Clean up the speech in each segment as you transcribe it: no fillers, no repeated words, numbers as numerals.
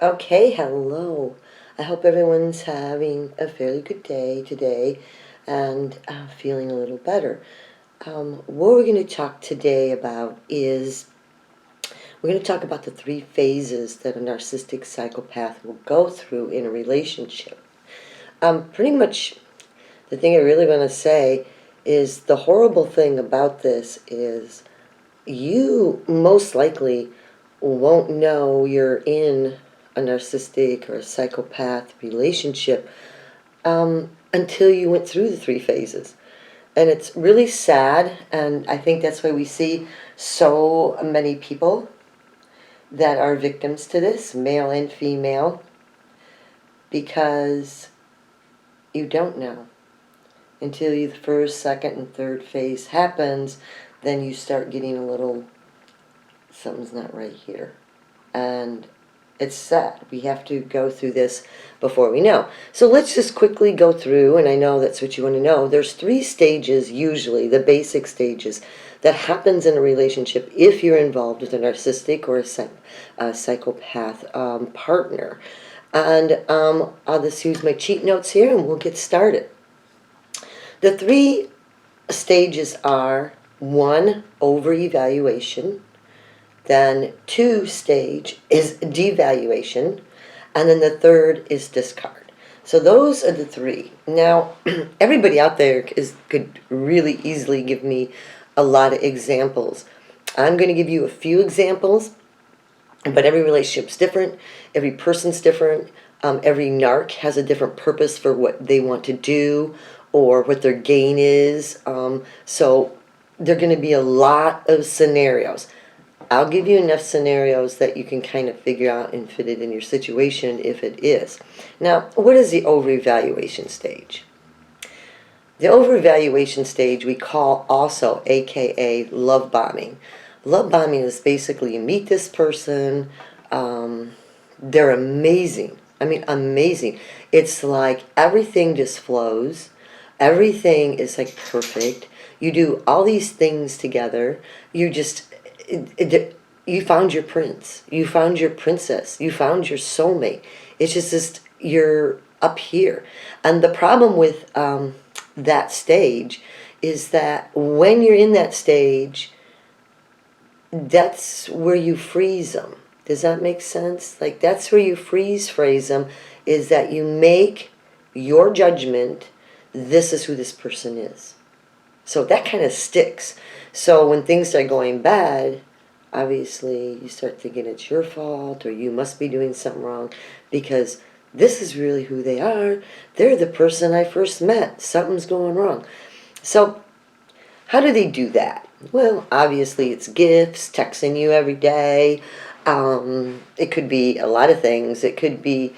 Okay, hello. I hope everyone's having a fairly good day today and feeling a little better. What we're going to talk today about is we're going to talk about the 3 phases that a narcissistic psychopath will go through in a relationship. Pretty much the thing I really want to say is the horrible thing about this is you most likely won't know you're in a narcissistic or a psychopath relationship until you went through the 3 phases. And it's really sad, and I think that's why we see so many people that are victims to this, male and female, because you don't know. Until the first, second, and third phase happens, then you start getting a little, something's not right here. And it's sad. We have to go through this before we know. So let's just quickly go through, and I know that's what you want to know. There's 3 stages, usually, the basic stages, that happens in a relationship if you're involved with a narcissistic or a psychopath partner. And I'll just use my cheat notes here and we'll get started. The 3 stages are 1, over-evaluation. Then 2 stage is devaluation, and then the 3rd is discard. So those are the 3. Now, everybody out there could really easily give me a lot of examples. I'm going to give you a few examples, but every relationship's different, every person's different, every narc has a different purpose for what they want to do or what their gain is. So there are going to be a lot of scenarios. I'll give you enough scenarios that you can kind of figure out and fit it in your situation if it is. Now, what is the over-evaluation stage? The over-evaluation stage we call also AKA love bombing. Love bombing is basically you meet this person, they're amazing. I mean, amazing. It's like everything just flows. Everything is like perfect. You do all these things together. You just... you found your prince, you found your princess, you found your soulmate. It's just you're up here. And the problem with that stage is that when you're in that stage, that's where you freeze them. Does that make sense? Like, that's where you freeze them, is that you make your judgment, this is who this person is. So that kind of sticks. So when things start going bad, obviously you start thinking it's your fault or you must be doing something wrong, because this is really who they are. They're the person I first met. Something's going wrong. So how do they do that? Well, obviously it's gifts, texting you every day. It could be a lot of things. It could be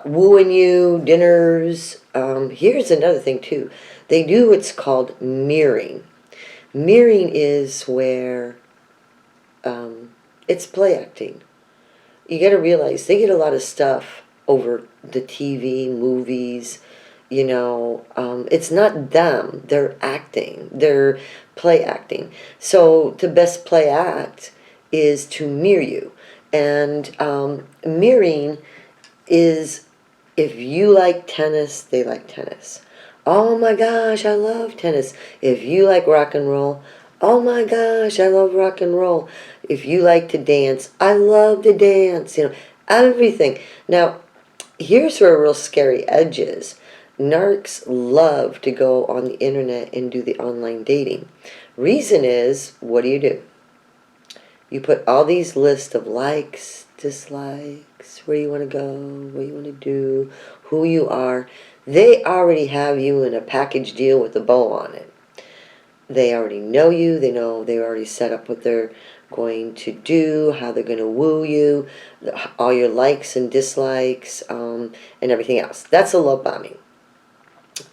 wooing you, dinners. Here's another thing too. They do what's called mirroring. Mirroring is where it's play acting. You got to realize they get a lot of stuff over the TV, movies, you know. It's not them. They're acting. They're play acting. So to best play act is to mirror you. And mirroring is, if you like tennis, they like tennis. Oh my gosh, I love tennis. If you like rock and roll, oh my gosh, I love rock and roll. If you like to dance, I love to dance. You know, everything. Now, here's where a real scary edge is. Narcs love to go on the internet and do the online dating. Reason is, what do? You put all these lists of likes, dislikes, where you want to go, what you want to do, who you are. They already have you in a package deal with a bow on it. They already know you. They know they already set up what they're going to do, how they're going to woo you, all your likes and dislikes, and everything else. That's a love bombing.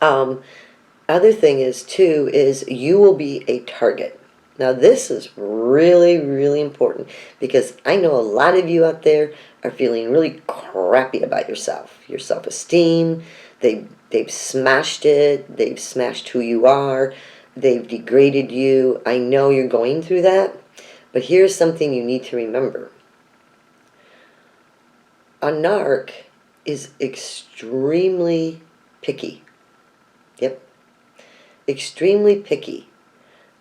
Other thing is, too, is you will be a target. Now, this is really, really important, because I know a lot of you out there are feeling really crappy about yourself. Your self-esteem, they've smashed it. They've smashed who you are. They've degraded you. I know you're going through that, but here's something you need to remember. A narc is extremely picky. Yep. Extremely picky.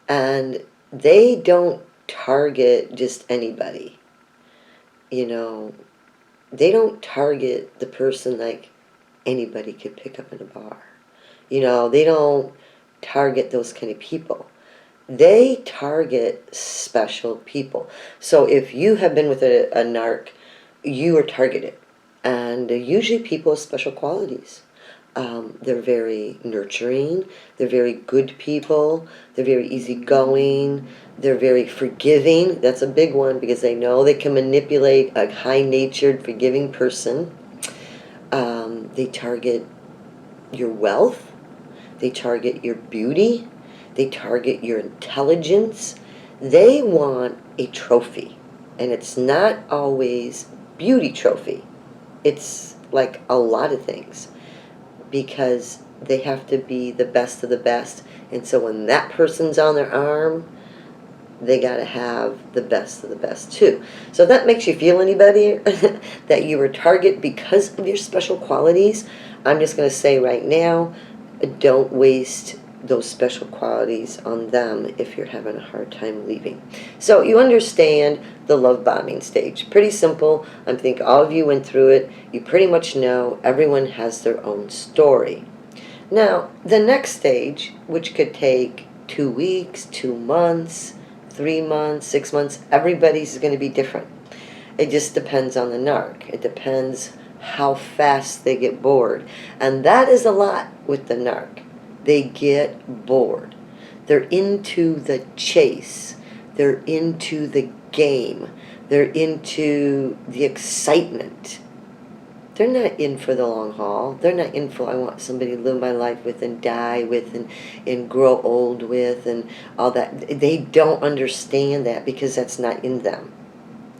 And they don't target just anybody. You know, they don't target the person like anybody could pick up in a bar. You know, they don't target those kind of people. They target special people. So if you have been with a narc, you are targeted. And usually people with special qualities. They're very nurturing. They're very good people. They're very easygoing. They're very forgiving. That's a big one because they know they can manipulate a high-natured, forgiving person. They target your wealth. They target your beauty. They target your intelligence. They want a trophy. And it's not always beauty trophy. It's like a lot of things. Because they have to be the best of the best. And so when that person's on their arm, they got to have the best of the best too. So if that makes you feel any better that you were a target because of your special qualities, I'm just going to say right now, don't waste those special qualities on them if you're having a hard time leaving. So you understand the love bombing stage. Pretty simple. I think all of you went through it. You pretty much know everyone has their own story. Now, the next stage, which could take 2 weeks, 2 months, 3 months, 6 months, everybody's going to be different. It just depends on the narc. It depends how fast they get bored. And that is a lot with the narc. They get bored. They're into the chase. They're into the game. They're into the excitement. They're not in for the long haul. They're not in for, I want somebody to live my life with and die with and grow old with and all that. They don't understand that because that's not in them.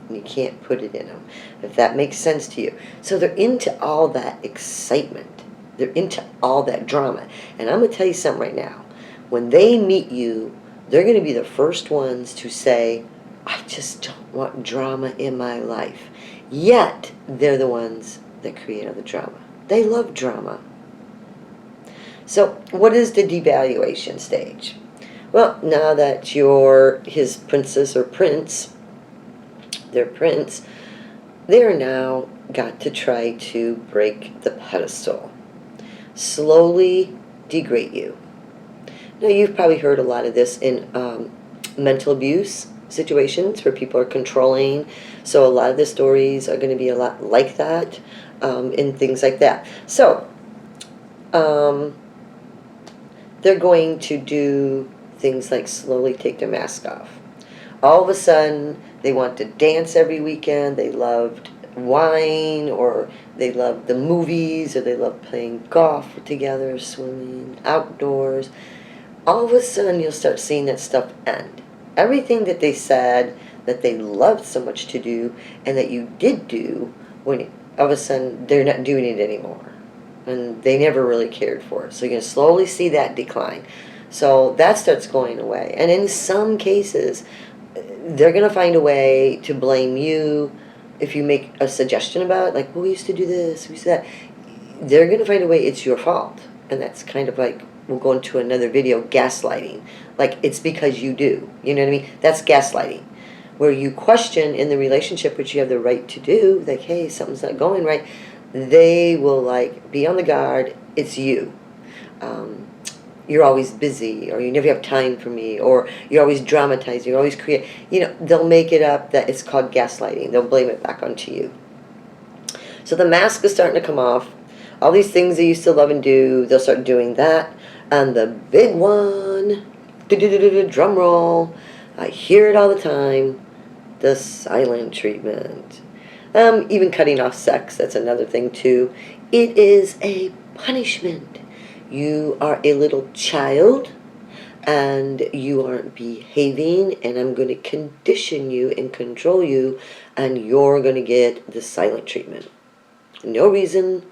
You can't put it in them, if that makes sense to you. So they're into all that excitement. They're into all that drama. And I'm going to tell you something right now. When they meet you, they're going to be the first ones to say, I just don't want drama in my life. Yet, they're the ones that create all the drama. They love drama. So, what is the devaluation stage? Well, now that you're his princess or prince, their prince, they're now got to try to break the pedestal. Slowly degrade you. Now, you've probably heard a lot of this in mental abuse situations where people are controlling. So a lot of the stories are going to be a lot like that and things like that. So they're going to do things like slowly take their mask off. All of a sudden, they want to dance every weekend. They loved wine, or they love the movies, or they love playing golf together, swimming, outdoors. All of a sudden, you'll start seeing that stuff end. Everything that they said that they loved so much to do and that you did do, when all of a sudden they're not doing it anymore. And they never really cared for it. So you're going to slowly see that decline. So that starts going away. And in some cases, they're going to find a way to blame you if you make a suggestion about it, like, well, we used to do this, we used to that. They're going to find a way it's your fault. And that's kind of like, we'll go into another video, gaslighting. Like, it's because you do. You know what I mean? That's gaslighting. Where you question in the relationship, which you have the right to do, like, hey, something's not going right. They will, like, be on the guard. It's you. You're always busy, or you never have time for me, or you're always dramatizing, you're always creating. You know, they'll make it up that it's called gaslighting. They'll blame it back onto you. So the mask is starting to come off. All these things they used to love and do, they'll start doing that. And the big one, drum roll, I hear it all the time, the silent treatment. Even cutting off sex, that's another thing too. It is a punishment. You are a little child, and you aren't behaving, and I'm going to condition you and control you, and you're going to get the silent treatment. No reason,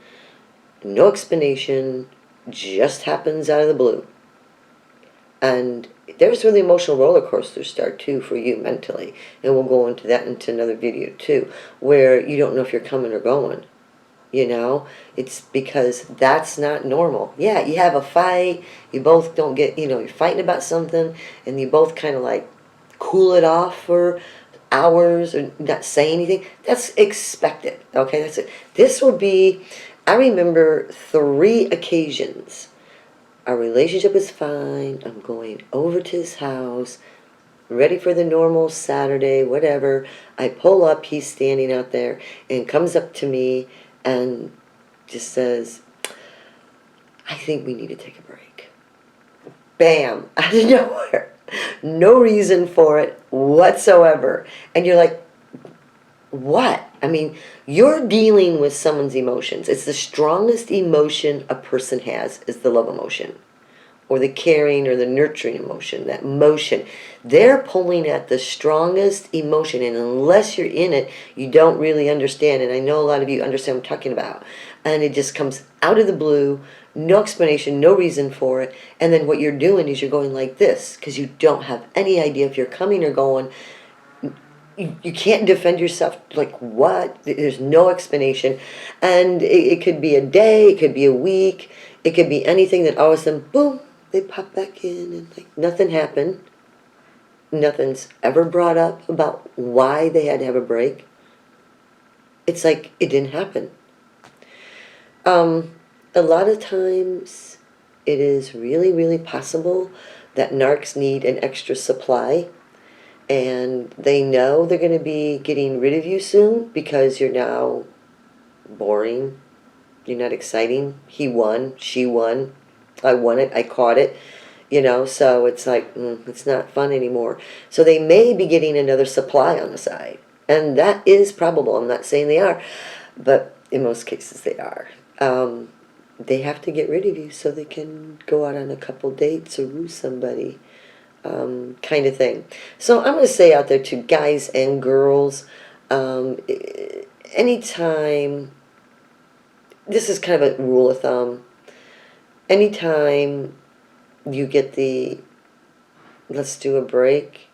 no explanation, just happens out of the blue. And there's where the emotional roller coasters start too for you mentally, and we'll go into that into another video too, where you don't know if you're coming or going. You know, it's because that's not normal. Yeah, you have a fight, you both don't get, you're fighting about something, and you both kind of like cool it off for hours or not say anything. That's expected. Okay, that's it. This will be, I remember 3 occasions. Our relationship is fine. I'm going over to his house, ready for the normal Saturday, whatever. I pull up, he's standing out there, and comes up to me and just says, I think we need to take a break. Bam, out of nowhere. No reason for it whatsoever. And you're like, what? I mean, you're dealing with someone's emotions. It's the strongest emotion a person has is the love emotion, or the caring or the nurturing emotion, that motion. They're pulling at the strongest emotion, and unless you're in it, you don't really understand. And I know a lot of you understand what I'm talking about. And it just comes out of the blue, no explanation, no reason for it. And then what you're doing is you're going like this, because you don't have any idea if you're coming or going. You can't defend yourself. Like, what? There's no explanation. And it could be a day, it could be a week, it could be anything, that all of a sudden, boom, they pop back in, and like nothing happened. Nothing's ever brought up about why they had to have a break. It's like it didn't happen. A lot of times it is really, really possible that narcs need an extra supply, and they know they're going to be getting rid of you soon because you're now boring, you're not exciting. He won, she won, I won it, I caught it, so it's like, it's not fun anymore. So they may be getting another supply on the side, and that is probable. I'm not saying they are, but in most cases they are. They have to get rid of you so they can go out on a couple dates or woo somebody, kind of thing. So I'm going to say out there to guys and girls, anytime, this is kind of a rule of thumb, anytime you get the let's do a break,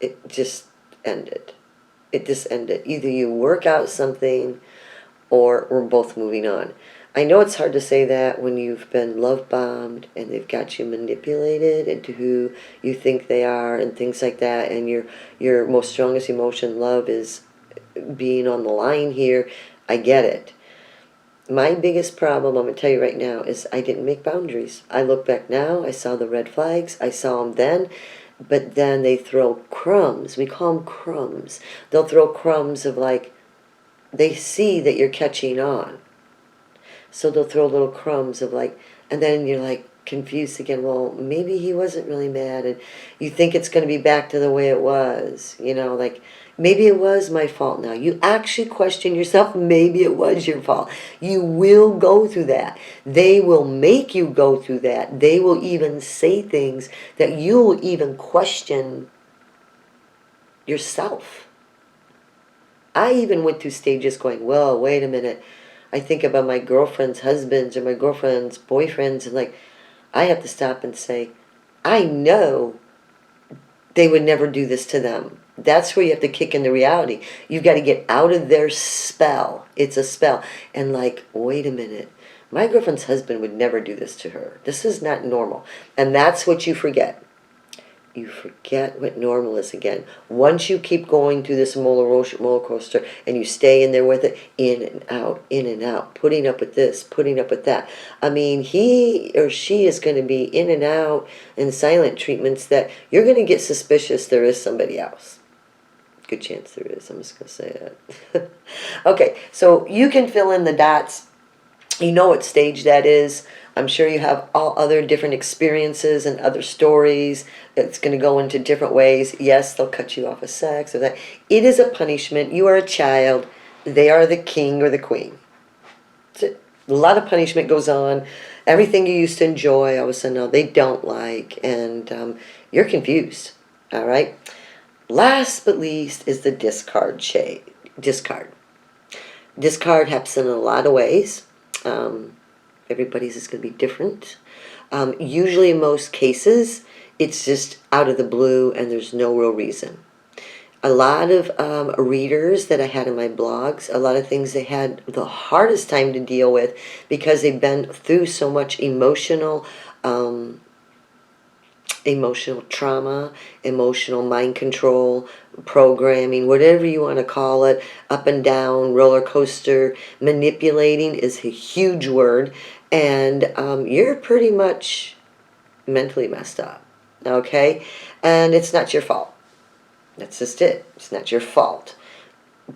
it just ended. It just ended. Either you work out something or we're both moving on. I know it's hard to say that when you've been love bombed and they've got you manipulated into who you think they are and things like that, and your most strongest emotion, love, is being on the line here. I get it. My biggest problem, I'm going to tell you right now, is I didn't make boundaries. I look back now, I saw the red flags, I saw them then, but then they throw crumbs. We call them crumbs. They'll throw crumbs of like, they see that you're catching on. So they'll throw little crumbs of like, and then you're like confused again. Well, maybe he wasn't really mad, and you think it's going to be back to the way it was. Like maybe it was my fault now. You actually question yourself. Maybe it was your fault. You will go through that. They will make you go through that. They will even say things that you will even question yourself. I even went through stages going, well, wait a minute. I think about my girlfriend's husbands or my girlfriend's boyfriends, and like, I have to stop and say, I know they would never do this to them. That's where you have to kick into reality. You've got to get out of their spell. It's a spell. And like, wait a minute. My girlfriend's husband would never do this to her. This is not normal. And that's what you forget. You forget what normal is again. Once you keep going through this roller coaster and you stay in there with it, in and out, putting up with this, putting up with that. I mean, he or she is going to be in and out in silent treatments that you're going to get suspicious there is somebody else. Good chance there is. I'm just going to say that. Okay, so you can fill in the dots. You know what stage that is. I'm sure you have all other different experiences and other stories. It's going to go into different ways. Yes, they'll cut you off of sex or that. It is a punishment. You are a child. They are the king or the queen. A lot of punishment goes on. Everything you used to enjoy, all of a sudden, no, they don't like. And you're confused. All right? Last but least is the discard shade. Discard. Discard happens in a lot of ways. Everybody's is going to be different. Usually in most cases, It's just out of the blue and there's no real reason. A lot of readers that I had in my blogs, a lot of things they had the hardest time to deal with because they've been through so much emotional trauma, emotional mind control, programming, whatever you want to call it, up and down, roller coaster. Manipulating is a huge word, and you're pretty much mentally messed up, okay? And it's not your fault. That's just it. It's not your fault.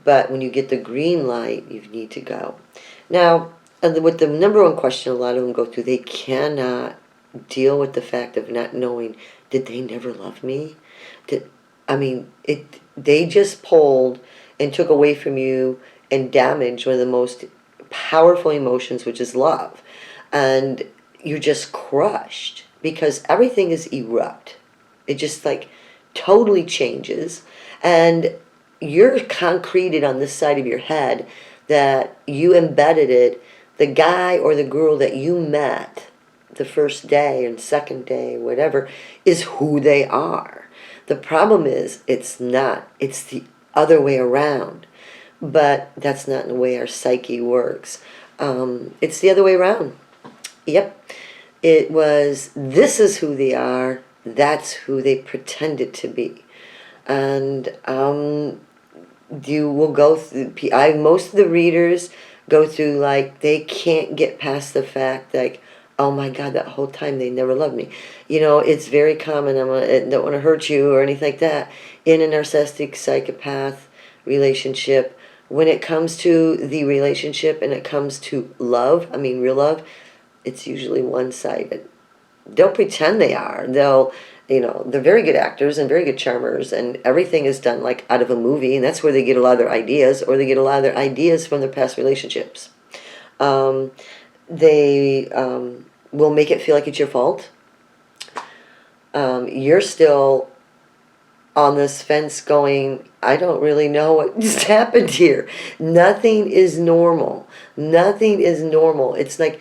But when you get the green light, you need to go. Now, with the number one question a lot of them go through, they cannot deal with the fact of not knowing, did they never love me? They just pulled and took away from you and damaged one of the most powerful emotions, which is love. And you're just crushed because everything is erupt. It just like totally changes, and you're concreted on this side of your head that you embedded it. The guy or the girl that you met the first day and second day, whatever, is who they are. The problem is it's not. It's the other way around. But that's not the way our psyche works. It's the other way around. Yep. It was, this is who they are. That's who they pretended to be. And you will go through, most of the readers go through, like, they can't get past the fact, like, oh my God, that whole time they never loved me. You know, it's very common, I don't want to hurt you or anything like that, in a narcissistic psychopath relationship. When it comes to the relationship and it comes to love, I mean real love, it's usually one-sided. Don't pretend they are. They're very good actors and very good charmers, and everything is done like out of a movie, and that's where they get a lot of their ideas, or they get a lot of their ideas from their past relationships. They will make it feel like it's your fault. You're still on this fence going, I don't really know what just happened here. Nothing is normal. Nothing is normal. It's like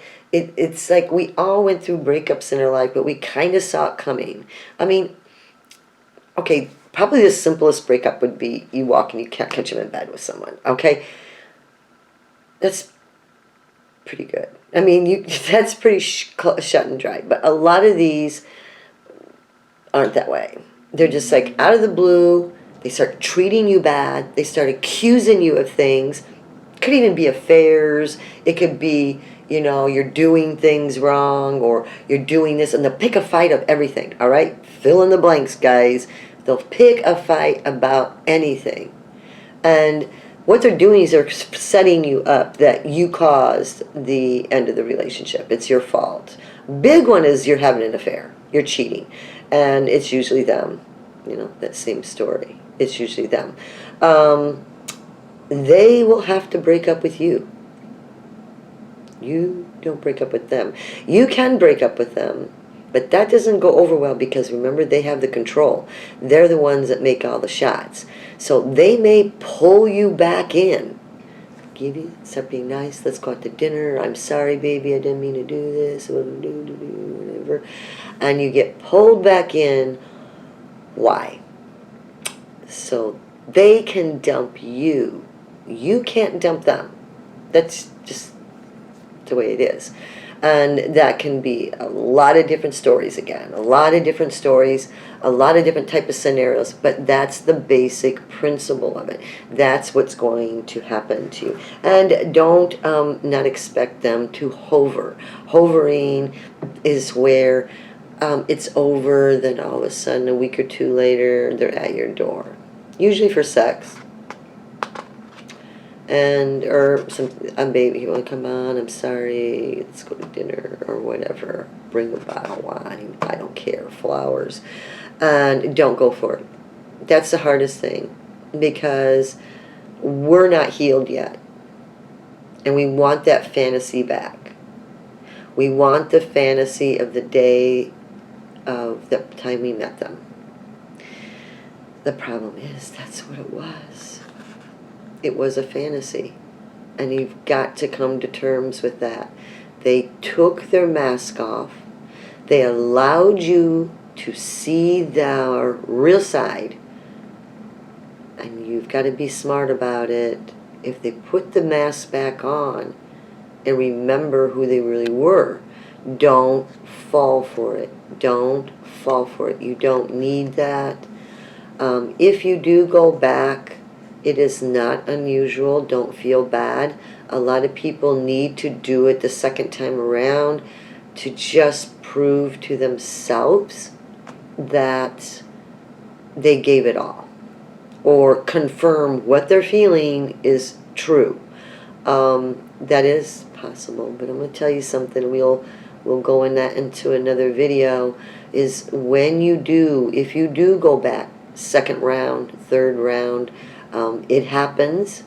we all went through breakups in our life, but we kind of saw it coming. I mean, okay, probably the simplest breakup would be you walk and you can't catch him in bed with someone, okay? That's pretty good. I mean, that's pretty shut and dry. But a lot of these aren't that way. They're just like out of the blue. They start treating you bad. They start accusing you of things. It could even be affairs. It could be, you're doing things wrong, or you're doing this, and they'll pick a fight of everything, all right? Fill in the blanks, guys. They'll pick a fight about anything. And what they're doing is they're setting you up that you caused the end of the relationship. It's your fault. Big one is you're having an affair. You're cheating. And it's usually them. That same story. It's usually them. They will have to break up with you. You don't break up with them. You can break up with them, but that doesn't go over well because, remember, they have the control. They're the ones that make all the shots. So they may pull you back in. Give you, start being nice, let's go out to dinner, I'm sorry, baby, I didn't mean to do this, whatever. And you get pulled back in. Why? So they can dump you. You can't dump them. That's just the way it is. And that can be a lot of different stories again. A lot of different stories, a lot of different type of scenarios, but that's the basic principle of it. That's what's going to happen to you. And don't not expect them to hover. Hovering is where it's over, then all of a sudden a week or two later they're at your door. Usually for sex. Or baby, you want to come on? I'm sorry, let's go to dinner or whatever. Bring a bottle of wine. I don't care. Flowers. And don't go for it. That's the hardest thing because we're not healed yet. And we want that fantasy back. We want the fantasy of the day of the time we met them. The problem is that's what it was. It was a fantasy, and you've got to come to terms with that. They took their mask off. They allowed you to see their real side. And you've got to be smart about it. If they put the mask back on and remember who they really were, don't fall for it. Don't fall for it. You don't need that. If you do go back, it is not unusual. Don't feel bad. A lot of people need to do it the second time around to just prove to themselves that they gave it all, or confirm what they're feeling is true. That is possible, but I'm going to tell you something. We'll go into another video. Is when you do, if you do go back, second round, third round, it happens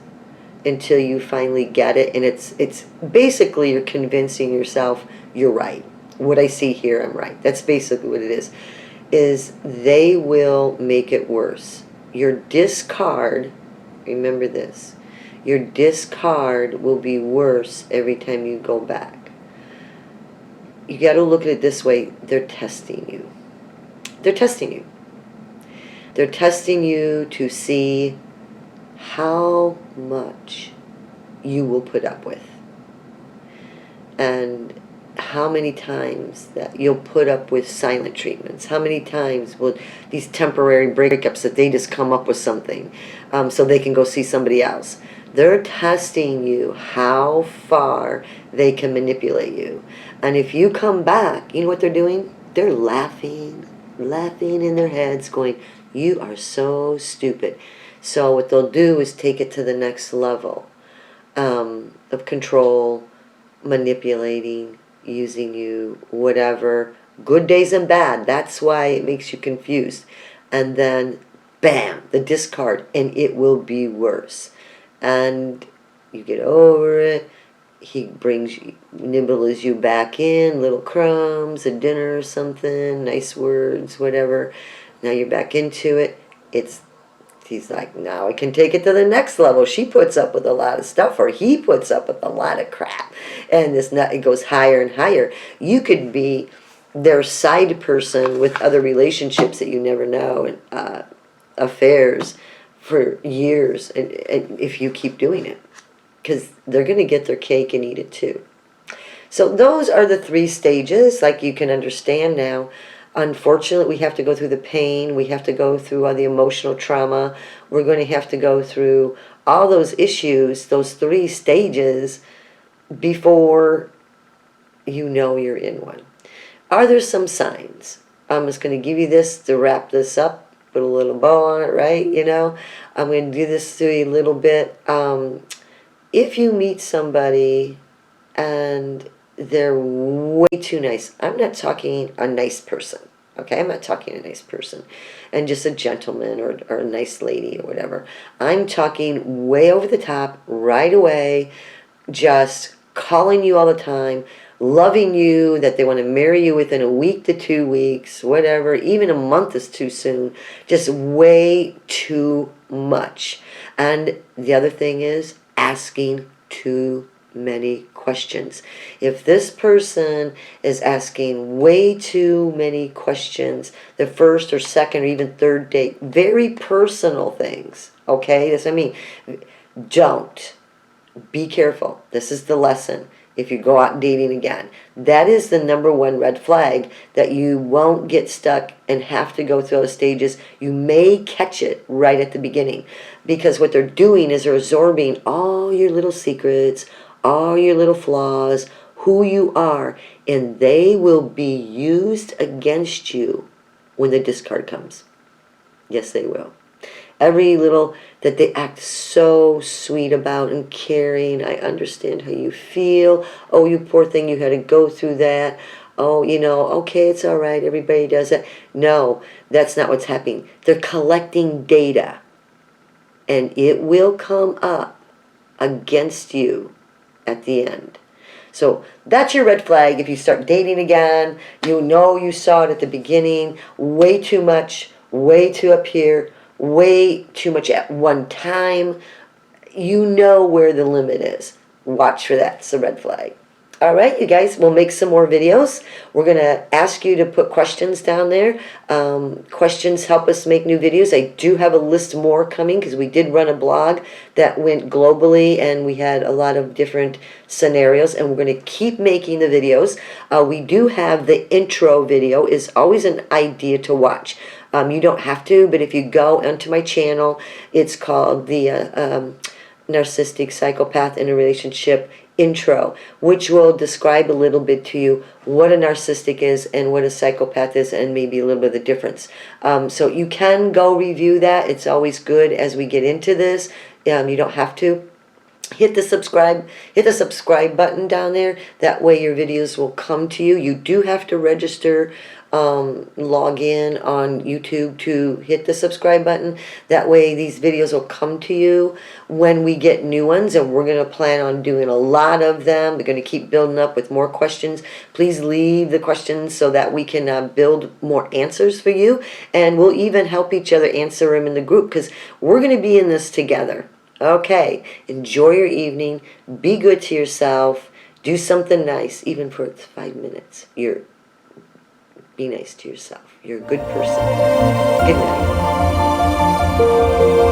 until you finally get it, and it's basically you're convincing yourself you're right. What I see here, I'm right. That's basically what it is they will make it worse. Your discard, remember this, your discard will be worse every time you go back. You got to look at it this way. They're testing you. They're testing you. They're testing you to see how much you will put up with, and how many times that you'll put up with silent treatments. How many times will these temporary breakups that they just come up with something so they can go see somebody else. They're testing you how far they can manipulate you. And if you come back, you know what they're doing? They're laughing in their heads going, you are so stupid. So what they'll do is take it to the next level of control, manipulating, using you, whatever, good days and bad. That's why it makes you confused. And then, bam, the discard, and it will be worse. And you get over it. He brings you, nibbles you back in, little crumbs, a dinner or something, nice words, whatever. Now you're back into it. He's like, now I can take it to the next level. She puts up with a lot of stuff, or he puts up with a lot of crap. And it goes higher and higher. You could be their side person with other relationships that you never know, and affairs for years, and if you keep doing it. Because they're going to get their cake and eat it too. So those are the 3 stages, like you can understand now. Unfortunately, we have to go through the pain. We have to go through all the emotional trauma. We're going to have to go through all those issues, those 3 stages, before you know you're in one. Are there some signs? I'm just going to give you this to wrap this up, put a little bow on it, right? You know, I'm going to do this to you a little bit. If you meet somebody and they're way too nice. I'm not talking a nice person, okay? I'm not talking a nice person and just a gentleman or a nice lady or whatever. I'm talking way over the top, right away, just calling you all the time, loving you, that they want to marry you within a week to 2 weeks, whatever. Even a month is too soon. Just way too much. And the other thing is asking too many questions. If this person is asking way too many questions, the first or second or even third date, very personal things, okay? That's what I mean. Don't. Be careful. This is the lesson. If you go out dating again, that is the #1 red flag, that you won't get stuck and have to go through those stages. You may catch it right at the beginning, because what they're doing is they're absorbing all your little secrets, all your little flaws, who you are, and they will be used against you when the discard comes. Yes, they will. Every little that they act so sweet about and caring. I understand how you feel. Oh, you poor thing, you had to go through that. Oh, you know, okay, it's all right, everybody does that. No, that's not what's happening. They're collecting data, and it will come up against you at the end. So that's your red flag. If you start dating again, you know you saw it at the beginning, way too much, way too up here, way too much at one time. You know where the limit is. Watch for that. It's a red flag. All right, you guys, we'll make some more videos. We're going to ask you to put questions down there. Questions help us make new videos. I do have a list more coming because we did run a blog that went globally and we had a lot of different scenarios, and we're going to keep making the videos. We do have the intro video is always an idea to watch. You don't have to, but if you go onto my channel, it's called the Narcissistic Psychopath in a Relationship intro, which will describe a little bit to you what a narcissistic is and what a psychopath is, and maybe a little bit of the difference. So you can go review that. It's always good as we get into this. You don't have to. Hit the subscribe button down there. That way your videos will come to you. You do have to register, log in on YouTube to hit the subscribe button. That way these videos will come to you when we get new ones, and we're going to plan on doing a lot of them. We're going to keep building up with more questions. Please leave the questions so that we can build more answers for you, and we'll even help each other answer them in the group, because we're going to be in this together. Okay, enjoy your evening. Be good to yourself. Do something nice, even for 5 minutes. Be nice to yourself. You're a good person. Good night.